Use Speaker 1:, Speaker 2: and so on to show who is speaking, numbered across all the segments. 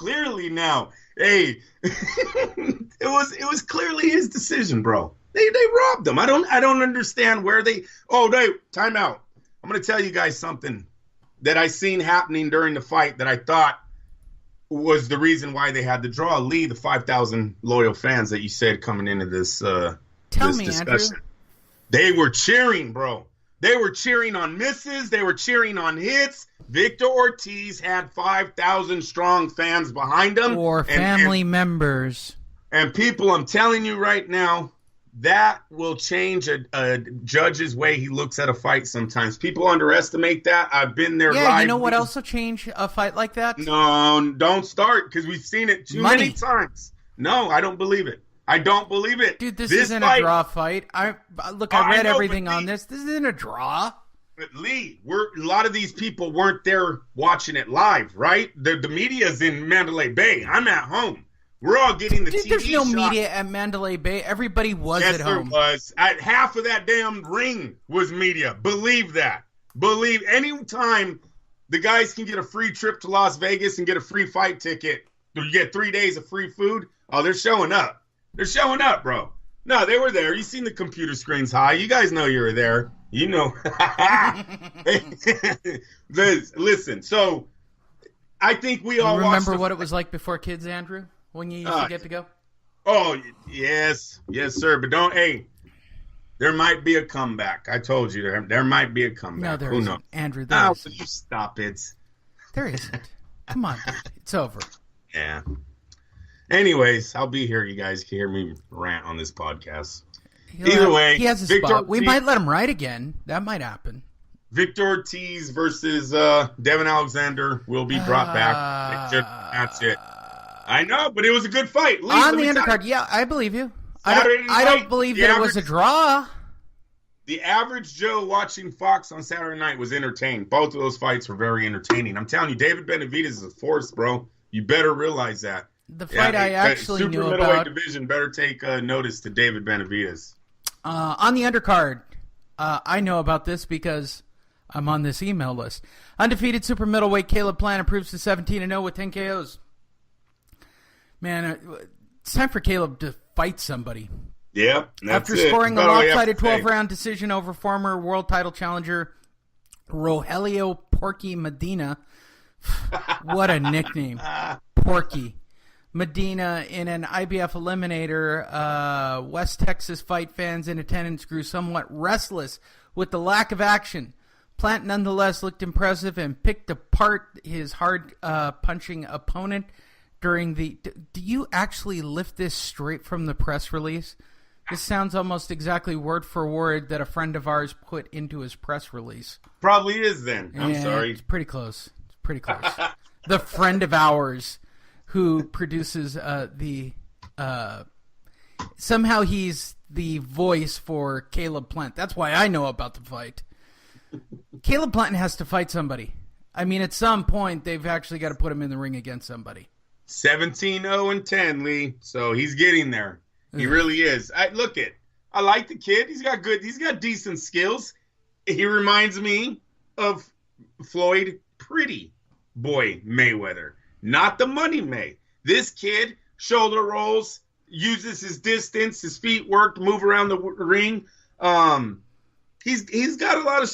Speaker 1: clearly now. Hey, it was clearly his decision, bro. They robbed him. I don't understand where they. Oh, time out. I'm gonna tell you guys something that I seen happening during the fight that I thought was the reason why they had to draw. Lee, the 5,000 loyal fans that you said coming into this discussion. Andrew. They were cheering, bro. They were cheering on misses. They were cheering on hits. Victor Ortiz had 5,000 strong fans behind him.
Speaker 2: Or family members.
Speaker 1: And people, I'm telling you right now, that will change a judge's way he looks at a fight sometimes. People underestimate that. I've been there live.
Speaker 2: Yeah, you know what else will change a fight like that?
Speaker 1: No, don't start, because we've seen it too many times. No, I don't believe it. I don't believe it.
Speaker 2: Dude, this isn't a draw fight. I read everything on this. This isn't a draw.
Speaker 1: But Lee, a lot of these people weren't there watching it live, right? The media's in Mandalay Bay. I'm at home. We're all getting the TV
Speaker 2: There's no
Speaker 1: shot.
Speaker 2: media at Mandalay Bay. Everybody was at home.
Speaker 1: Yes, there was. Half of that damn ring was media. Believe that. Believe any time the guys can get a free trip to Las Vegas and get a free fight ticket, you get 3 days of free food, oh, they're showing up. They're showing up, bro. No, they were there. You seen the computer screens high. You guys know you were there. You know. Listen, so I think we all
Speaker 2: remember what it was like before kids, Andrew? When you used to get to go?
Speaker 1: Oh, yes. Yes, sir. But there might be a comeback. I told you there might be a comeback.
Speaker 2: No, there
Speaker 1: Who
Speaker 2: isn't.
Speaker 1: knows?
Speaker 2: Andrew, there isn't.
Speaker 1: You stop it.
Speaker 2: There isn't. Come on, dude. It's over.
Speaker 1: Yeah. Anyways, I'll be here. You guys can hear me rant on this podcast. Either way,
Speaker 2: he has a spot. We might let him ride again. That might happen.
Speaker 1: Victor Ortiz versus Devin Alexander will be brought back. That's it. I know, but it was a good fight. Lee,
Speaker 2: on the undercard, yeah, I believe you. I don't believe that it was a draw.
Speaker 1: The average Joe watching Fox on Saturday night was entertained. Both of those fights were very entertaining. I'm telling you, David Benavidez is a force, bro. You better realize that.
Speaker 2: The fight I actually knew about.
Speaker 1: Super middleweight division better take notice to David Benavidez.
Speaker 2: On the undercard, I know about this because I'm on this email list. Undefeated super middleweight Caleb Plant improves to 17-0 with 10 KOs. Man, it's time for Caleb to fight somebody.
Speaker 1: Yeah,
Speaker 2: after scoring a lopsided 12-round decision over former world title challenger Rogelio Porky Medina. What a nickname. Porky. Medina in an IBF eliminator. West Texas fight fans in attendance grew somewhat restless with the lack of action. Plant nonetheless looked impressive and picked apart his hard-punching opponent during the... Do you actually lift this straight from the press release? This sounds almost exactly word for word that a friend of ours put into his press release.
Speaker 1: Probably is then. I'm sorry.
Speaker 2: It's pretty close. It's pretty close. The friend of ours who produces somehow he's the voice for Caleb Plant. That's why I know about the fight. Caleb Plant has to fight somebody. I mean, at some point, they've actually got to put him in the ring against somebody.
Speaker 1: 17-0-10, Lee. So he's getting there. He really is. I like the kid. He's got decent skills. He reminds me of Floyd Pretty Boy Mayweather. Not the money May. This kid, shoulder rolls, uses his distance, his feet work to move around the ring. He's got a lot of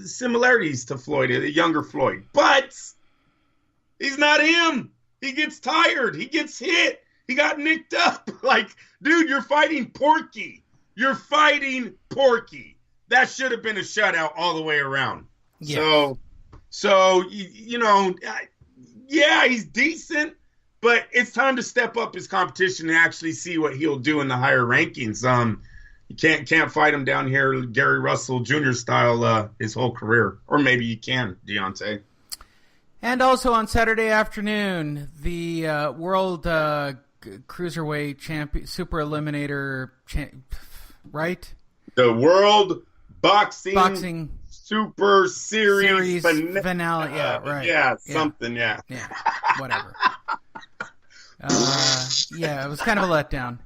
Speaker 1: similarities to Floyd, the younger Floyd. But he's not him. He gets tired. He gets hit. He got nicked up. Like, dude, you're fighting Porky. You're fighting Porky. That should have been a shutout all the way around. Yeah. So you know, yeah, he's decent, but it's time to step up his competition and actually see what he'll do in the higher rankings. You can't fight him down here, Gary Russell Jr. style, his whole career, or maybe you can, Deontay.
Speaker 2: And also on Saturday afternoon, the World Cruiserweight Champion Super Eliminator, right?
Speaker 1: The World Boxing Super Series
Speaker 2: finale. Yeah, right.
Speaker 1: Yeah, something. Yeah.
Speaker 2: Whatever. Yeah, it was kind of a letdown.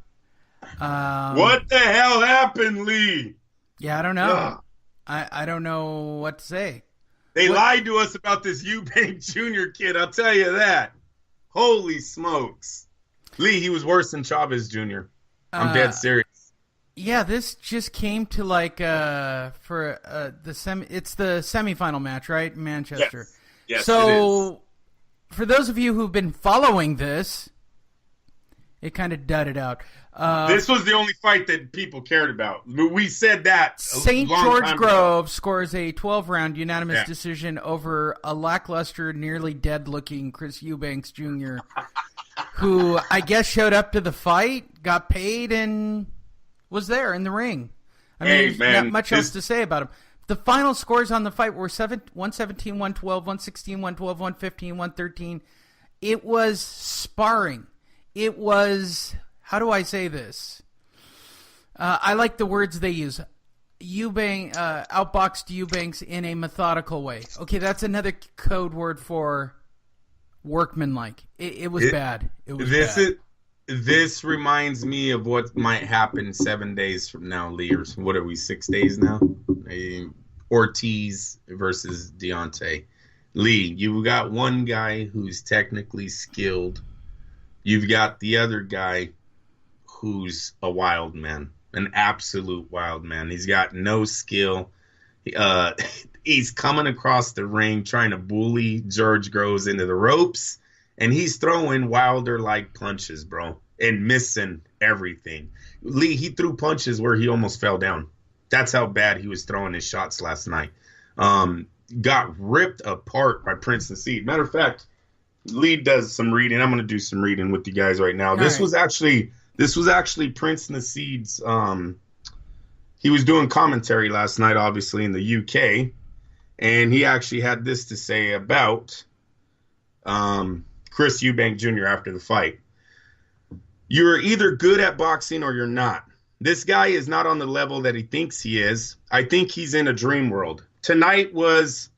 Speaker 1: What the hell happened, Lee?
Speaker 2: Yeah, I don't know. I don't know what to say.
Speaker 1: They lied to us about this Eubank Jr. kid, I'll tell you that. Holy smokes. Lee, he was worse than Chavez Jr. I'm dead serious.
Speaker 2: Yeah, this just came to like it's the semifinal match, right? Manchester.
Speaker 1: Yes,
Speaker 2: so
Speaker 1: it is.
Speaker 2: For those of you who've been following this, it kind of dudded out.
Speaker 1: This was the only fight that people cared about. We said that.
Speaker 2: St. George Grove scores a 12-round unanimous decision over a lackluster, nearly dead-looking Chris Eubanks Jr., who I guess showed up to the fight, got paid, and was there in the ring. I mean, there's not much else to say about him. The final scores on the fight were 117, 112, 116, 112, 115, 113. It was sparring. It was, how do I say this? I like the words they use. Eubanks outboxed Eubanks in a methodical way. Okay, that's another code word for workmanlike. It was bad. It was bad.
Speaker 1: This reminds me of what might happen 7 days from now, Lee. Or what are we, 6 days now? Ortiz versus Deontay. Lee, you've got one guy who's technically skilled. You've got the other guy who's a wild man, an absolute wild man. He's got no skill. He's coming across the ring trying to bully George Groves into the ropes, and he's throwing Wilder-like punches, bro, and missing everything. Lee, he threw punches where he almost fell down. That's how bad he was throwing his shots last night. Got ripped apart by Prince Naseed. Matter of fact, Lee does some reading. I'm going to do some reading with you guys right now. This was actually Prince Naseed's. He was doing commentary last night, obviously in the UK, and he actually had this to say about Chris Eubank Jr. after the fight. You're either good at boxing or you're not. This guy is not on the level that he thinks he is. I think he's in a dream world. Tonight was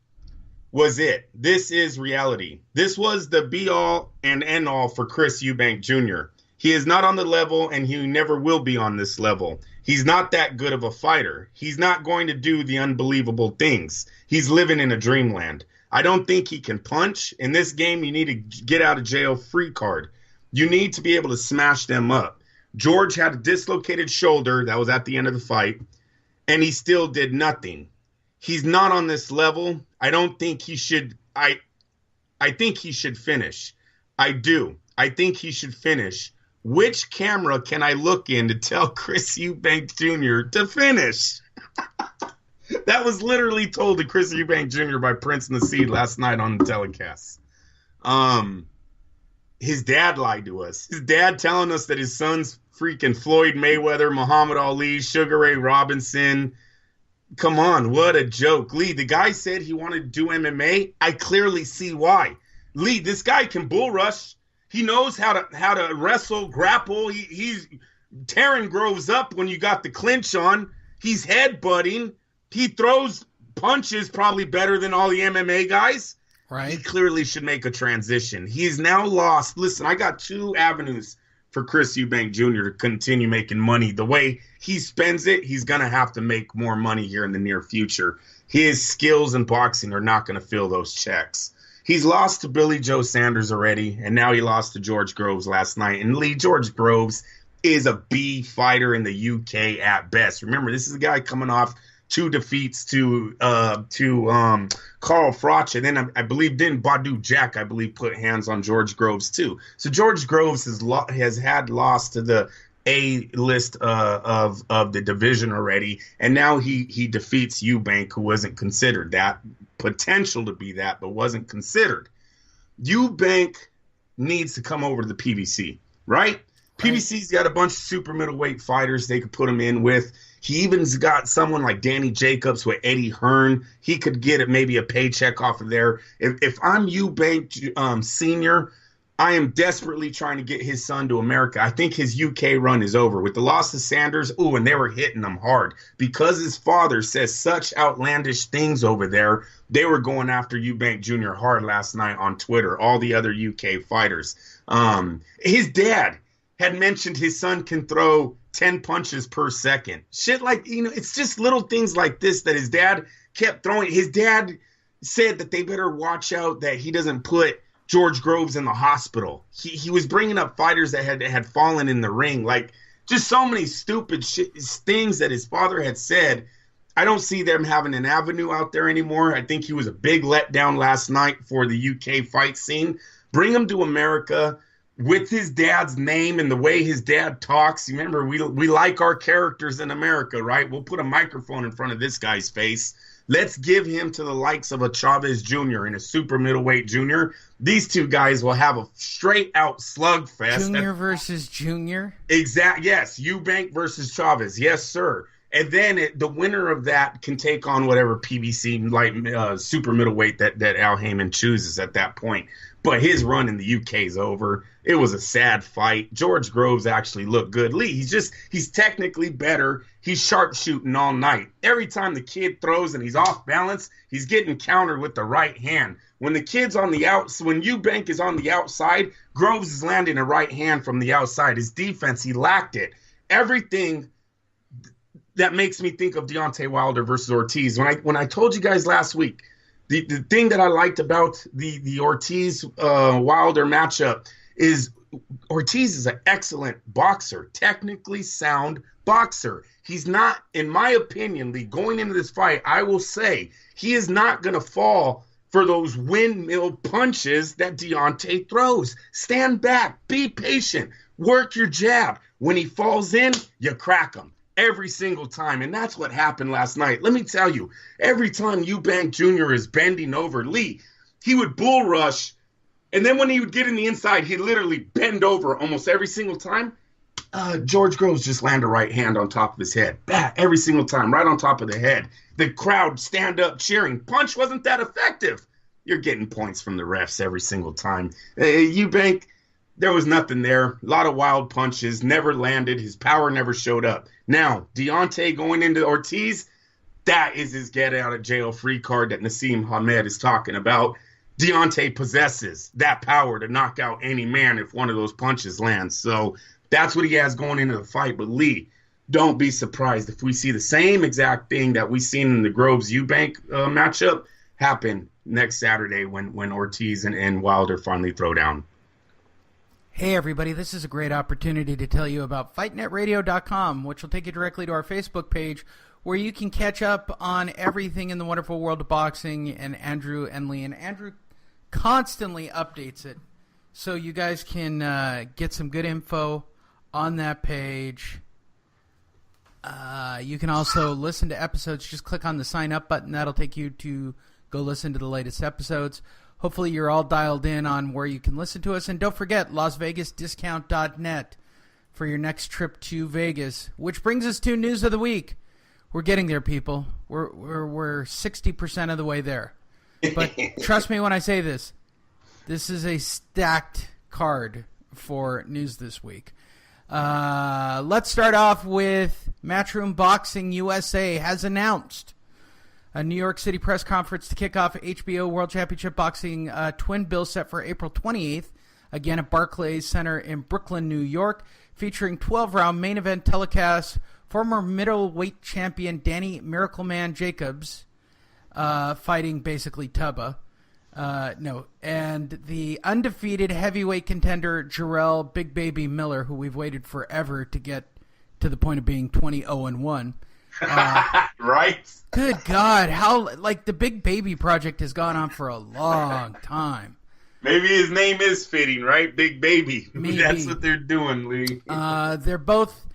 Speaker 1: it. This is reality. This was the be-all and end-all for Chris Eubank Jr. He is not on the level, and he never will be on this level. He's not that good of a fighter. He's not going to do the unbelievable things. He's living in a dreamland. I don't think he can punch. In this game, you need a get-out-of-jail-free card. You need to be able to smash them up. George had a dislocated shoulder. That was at the end of the fight, and he still did nothing. He's not on this level. I don't think he should. I think he should finish. I do. I think he should finish. Which camera can I look in to tell Chris Eubank Jr. to finish? That was literally told to Chris Eubank Jr. by Prince Naseed last night on the telecast. His dad lied to us. His dad telling us that his son's freaking Floyd Mayweather, Muhammad Ali, Sugar Ray Robinson. Come on, what a joke. Lee, the guy said he wanted to do MMA. I clearly see why. Lee, this guy can bull rush. He knows how to wrestle, grapple. He's tearing Groves up when you got the clinch on. He's headbutting. He throws punches probably better than all the MMA guys.
Speaker 2: Right.
Speaker 1: He clearly should make a transition. He's now lost. Listen, I got two avenues for Chris Eubank Jr. to continue making money. The way he spends it, he's going to have to make more money here in the near future. His skills in boxing are not going to fill those checks. He's lost to Billy Joe Sanders already, and now he lost to George Groves last night. And Lee, George Groves is a B fighter in the UK at best. Remember, this is a guy coming off 2 defeats to Carl Froch, and then I believe didn't Badu Jack, I believe, put hands on George Groves too. So George Groves has had lost to the A list of the division already, and now he defeats Eubank, who wasn't considered that, potential to be that, but wasn't considered. Eubank needs to come over to the PBC, right? PBC's got a bunch of super middleweight fighters they could put him in with. He even's got someone like Danny Jacobs with Eddie Hearn. He could get maybe a paycheck off of there. If I'm Eubank Sr., I am desperately trying to get his son to America. I think his UK run is over. With the loss of Sanders, and they were hitting him hard. Because his father says such outlandish things over there, they were going after Eubank Jr. hard last night on Twitter, all the other UK fighters. His dad had mentioned his son can throw 10 punches per second. Shit like, it's just little things like this that his dad kept throwing. His dad said that they better watch out that he doesn't put George Groves in the hospital. He was bringing up fighters that had fallen in the ring. Like, just so many stupid things that his father had said. I don't see them having an avenue out there anymore. I think he was a big letdown last night for the UK fight scene. Bring him to America with his dad's name and the way his dad talks. Remember, we like our characters in America, right? We'll put a microphone in front of this guy's face. Let's give him to the likes of a Chavez Jr. and a super middleweight junior. These two guys will have a straight-out slugfest.
Speaker 2: Junior versus junior?
Speaker 1: Yes, Eubank versus Chavez. Yes, sir. And then the winner of that can take on whatever PBC light super middleweight that Al Heyman chooses at that point. But his run in the UK is over. It was a sad fight. George Groves actually looked good. Lee, he's technically better. He's sharpshooting all night. Every time the kid throws and he's off balance, he's getting countered with the right hand. When the kid's on the when Eubank is on the outside, Groves is landing a right hand from the outside. His defense, he lacked it. Everything that makes me think of Deontay Wilder versus Ortiz. When I told you guys last week, the thing that I liked about the Ortiz Wilder matchup is Ortiz is an excellent boxer, technically sound boxer. He's not, in my opinion, Lee, going into this fight, I will say he is not going to fall for those windmill punches that Deontay throws. Stand back, be patient, work your jab. When he falls in, you crack him. Every single time, and that's what happened last night. Let me tell you, every time Eubank Jr. is bending over Lee, he would bull rush, and then when he would get in the inside, he'd literally bend over almost every single time. George Groves just land a right hand on top of his head. Every single time, right on top of the head. The crowd stand up cheering. Punch wasn't that effective. You're getting points from the refs every single time. Eubank, there was nothing there. A lot of wild punches, never landed. His power never showed up. Now, Deontay going into Ortiz, that is his get-out-of-jail-free card that Nassim Hamed is talking about. Deontay possesses that power to knock out any man if one of those punches lands. So that's what he has going into the fight. But, Lee, don't be surprised if we see the same exact thing that we seen in the Groves-Eubank matchup happen next Saturday when Ortiz and Wilder finally throw down.
Speaker 2: Hey everybody, this is a great opportunity to tell you about FightNetRadio.com, which will take you directly to our Facebook page where you can catch up on everything in the wonderful world of boxing and Andrew and Lee. And Andrew constantly updates it, so you guys can get some good info on that page. You can also listen to episodes. Just click on the sign up button. That'll take you to go listen to the latest episodes. Hopefully you're all dialed in on where you can listen to us. And don't forget, LasVegasDiscount.net for your next trip to Vegas. Which brings us to News of the Week. We're getting there, people. We're 60% of the way there. But trust me when I say this. This is a stacked card for news this week. Let's start off with Matchroom Boxing USA has announced a New York City press conference to kick off HBO World Championship Boxing twin bill set for April 28th, again at Barclays Center in Brooklyn, New York, featuring 12-round main event telecasts, former middleweight champion Danny Miracleman Jacobs fighting basically Tubba. And the undefeated heavyweight contender Jarrell Big Baby Miller, who we've waited forever to get to the point of being 20-0-1.
Speaker 1: Right?
Speaker 2: Good God, how the Big Baby project has gone on for a long time.
Speaker 1: Maybe his name is fitting, right? Big Baby.
Speaker 2: Maybe.
Speaker 1: That's what they're doing, Lee.
Speaker 2: They're both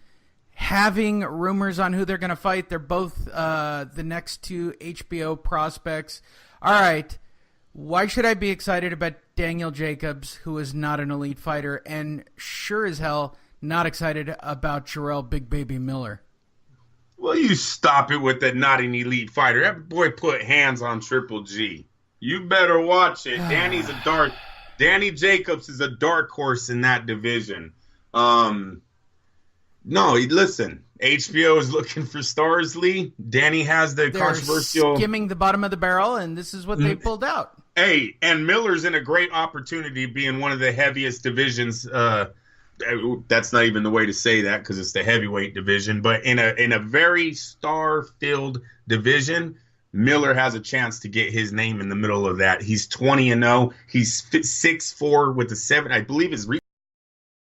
Speaker 2: having rumors on who they're going to fight. They're both the next two HBO prospects. All right, why should I be excited about Daniel Jacobs, who is not an elite fighter, and sure as hell not excited about Jarrell Big Baby Miller?
Speaker 1: Well, you stop it with that not an elite fighter. That boy put hands on Triple G. You better watch it. Danny Jacobs is a dark horse in that division. No, listen. HBO is looking for stars, Lee. Danny has the controversial...
Speaker 2: skimming the bottom of the barrel, and this is what they pulled out.
Speaker 1: Hey, and Miller's in a great opportunity being one of the heaviest divisions. That's not even the way to say that because it's the heavyweight division, but in a very star-filled division, Miller has a chance to get his name in the middle of that. He's 20-0. He's 6'4" with a 7. I believe his